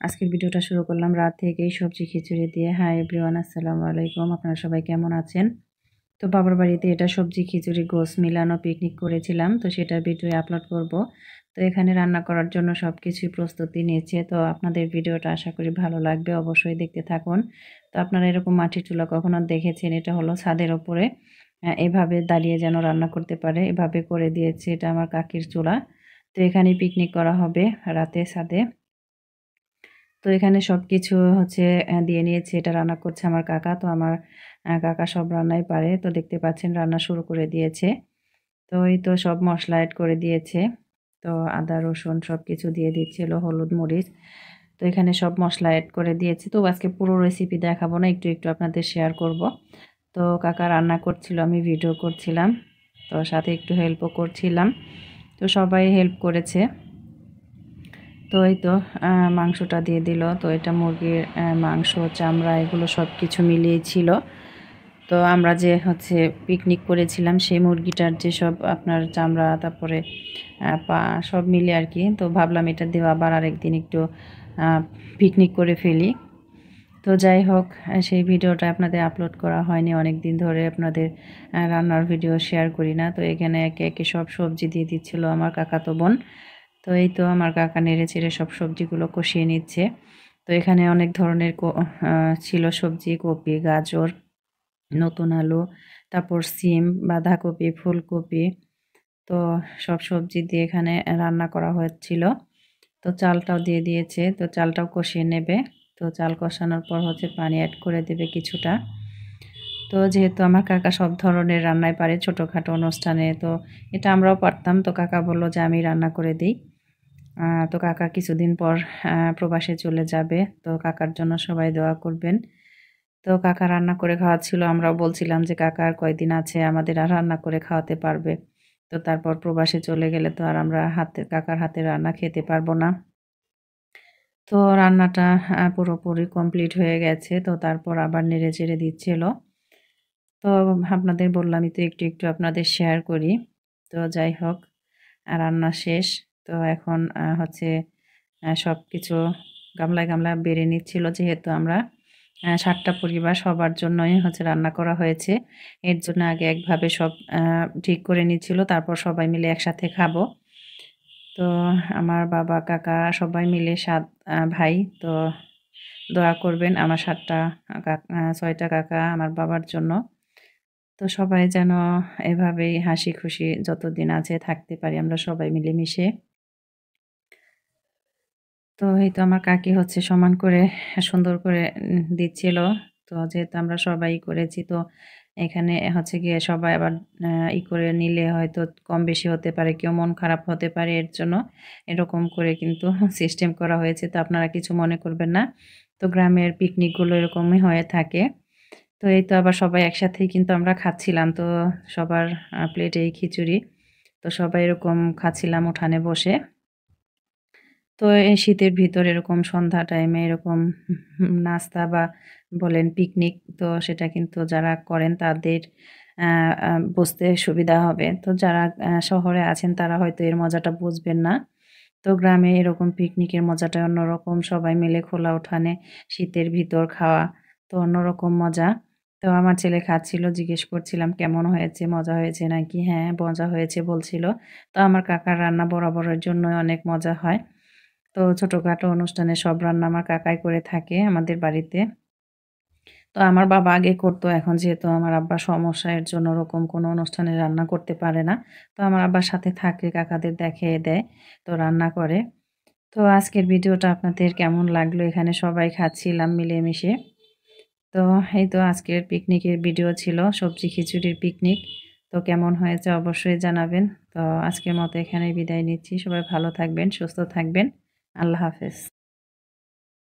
আজকের ভিডিওটা শুরু করলাম রাত থেকেই সবজি খিচুড়ি দিয়ে। হাই এভরিওয়ান, আসসালামু আলাইকুম। আপনারা সবাই কেমন আছেন? তো বাবার বাড়িতে এটা সবজি খিচুড়ি গোশ মিলানো পিকনিক করেছিলাম, তো সেটার ভিডিও আপলোড করব। তো এখানে রান্না করার জন্য সব কিছুই প্রস্তুতি নিয়েছে। তো আপনাদের ভিডিওটা আশা করি ভালো লাগবে, অবশ্যই দেখতে থাকুন। তো আপনারা এরকম মাটির চুলা কখনো দেখেছেন? এটা হলো ছাদের ওপরে এভাবে দাঁড়িয়ে যেন রান্না করতে পারে, এভাবে করে দিয়েছে। এটা আমার কাকির চুলা। তো এখানে পিকনিক করা হবে রাতে ছাদে। তো এখানে সবকিছু হচ্ছে দিয়ে নিয়েছি। এটা রান্না করছে আমার কাকা। তো আমার কাকা সব রান্নাই পারে। তো দেখতে পাচ্ছেন রান্না শুরু করে দিয়েছে। তো এই তো সব মসলা এড করে দিয়েছে। তো আদা, রসুন সবকিছু দিয়ে দিচ্ছিল, হলুদ, মরিচ। তো এখানে সব মসলা এড করে দিয়েছি। তো আজকে পুরো রেসিপি দেখাবো না, একটু একটু আপনাদের শেয়ার করব। তো কাকা রান্না করছিল, আমি ভিডিও করছিলাম। তো সাথে একটু হেল্পও করছিলাম। তো সবাই হেল্প করেছে। তো এই তো মাংসটা দিয়ে দিল। তো এটা মুরগির মাংস, চামড়া এগুলো সব কিছু মিলিয়েই ছিল। তো আমরা যে হচ্ছে পিকনিক করেছিলাম সেই মুরগিটার যে সব আপনার চামড়া, তারপরে পা সব মিলে আর কি। তো ভাবলাম এটা দিয়ে আবার আরেকদিন একটু পিকনিক করে ফেলি। তো যাই হোক, সেই ভিডিওটা আপনাদের আপলোড করা হয়নি অনেক দিন ধরে। আপনাদের রান্নার ভিডিও শেয়ার করি না। তো এখানে একে একে সব সবজি দিয়ে দিচ্ছিল আমার কাকাতো বোন। তো এই তো আমার কাকা নেড়ে চেড়ে সব সবজিগুলো কষিয়ে নিচ্ছে। তো এখানে অনেক ধরনের ছিল সবজি, কপি, গাজর, নতুন আলু, তারপর সিম, বাঁধাকপি, ফুলকপি। তো সব সবজি দিয়ে এখানে রান্না করা হচ্ছিল। তো চালটাও দিয়ে দিয়েছে। তো চালটাও কষিয়ে নেবে। তো চাল কষানোর পর হচ্ছে পানি অ্যাড করে দেবে কিছুটা। তো যেহেতু আমার কাকা সব ধরনের রান্নাই পারে ছোটোখাটো অনুষ্ঠানে, তো এটা আমরাও পারতাম। তো কাকা বলল যে আমি রান্না করে দিই। তো কাকা কিছুদিন পর প্রবাসে চলে যাবে। তো কাকার জন্য সবাই দোয়া করবেন। তো কাকা রান্না করে খাওয়াচ্ছিল। আমরাও বলছিলাম যে কাকা আর কয়দিন আছে, আমাদের আর রান্না করে খাওয়াতে পারবে। তো তারপর প্রবাসে চলে গেলে তো আর আমরা কাকার হাতে রান্না খেতে পারবো না। তো রান্নাটা পুরোপুরি কমপ্লিট হয়ে গেছে। তো তারপর আবার নেড়ে-চেড়ে দিচ্ছিল। তো আপনাদের বললামই তো একটু, একটু আপনাদের শেয়ার করি। তো যাই হোক, রান্না শেষ। তো এখন হচ্ছে সবকিছু গামলায়, গামলায় বেড়ে নিচ্ছিল। যেহেতু আমরা ৭ টা পরিবার, সবার জন্যই হচ্ছে রান্না করা হয়েছে। এর জন্য আগে একভাবে সব ঠিক করে নিচ্ছিল। তারপর সবাই মিলে একসাথে খাবো। তো আমার বাবা, কাকা সবাই মিলে ৭ ভাই। তো দোয়া করবেন আমার ৭ টা ৬ টা কাকা আমার বাবার জন্য। তো সবাই যেন এভাবেই হাসি খুশি যতদিন আছে থাকতে পারি আমরা সবাই মিলেমিশে। তো এই তো আমার কাকি হচ্ছে সমান করে সুন্দর করে দিচ্ছিল। তো যেহেতু আমরা সবাই করেছি, তো এখানে হচ্ছে গিয়ে সবাই আবার করে নিলে হয়তো কম বেশি হতে পারে, কেউ মন খারাপ হতে পারে। এর জন্য এরকম করে কিন্তু সিস্টেম করা হয়েছে। তো আপনারা কিছু মনে করবেন না। তো গ্রামের পিকনিকগুলো এরকমই হয়ে থাকে। তো এই তো আবার সবাই একসাথেই কিন্তু আমরা খাচ্ছিলাম। তো সবার প্লেটেই খিচুড়ি। তো সবাই এরকম খাচ্ছিলাম উঠানে বসে। তো এই শীতের ভিতর এরকম সন্ধ্যা টাইমে এরকম নাস্তা বা বলেন পিকনিক, তো সেটা কিন্তু যারা করেন তাদের আ আ বুঝতে সুবিধা হবে। তো যারা শহরে আছেন তারা হয়তো এর মজাটা বুঝবেন না। তো গ্রামে এরকম পিকনিকের মজাটা অন্যরকম। সবাই মিলে খোলা উঠানে শীতের ভিতর খাওয়া তো অন্যরকম মজা। তো আমার ছেলে খাচ্ছিল, জিজ্ঞেস করছিলাম কেমন হয়েছে, মজা হয়েছে নাকি? হ্যাঁ, মজা হয়েছে বলছিল। তো আমার কাকার রান্না বরাবরের জন্যই অনেক মজা হয়। তো ছোটখাটো অনুষ্ঠানে সব রান্না আমার কাকাই করে থাকে আমাদের বাড়িতে। তো আমার বাবা আগে করতো, এখন যেহেতু আমার আব্বার সমস্যা এর জন্য ওরকম কোনো অনুষ্ঠানে রান্না করতে পারে না। তো আমার আব্বার সাথে থাকে, কাকাদের দেখিয়ে দেয়, তো রান্না করে। তো আজকের ভিডিওটা আপনাদের কেমন লাগলো? এখানে সবাই খাচ্ছিলাম মিলেমিশে। তো এই তো আজকের পিকনিকের ভিডিও ছিল, সবজি খিচুড়ির পিকনিক। তো কেমন হয়েছে অবশ্যই জানাবেন। তো আজকের মতো এখানেই বিদায় নিচ্ছি। সবাই ভালো থাকবেন, সুস্থ থাকবেন। আল্লাহ হাফেজ।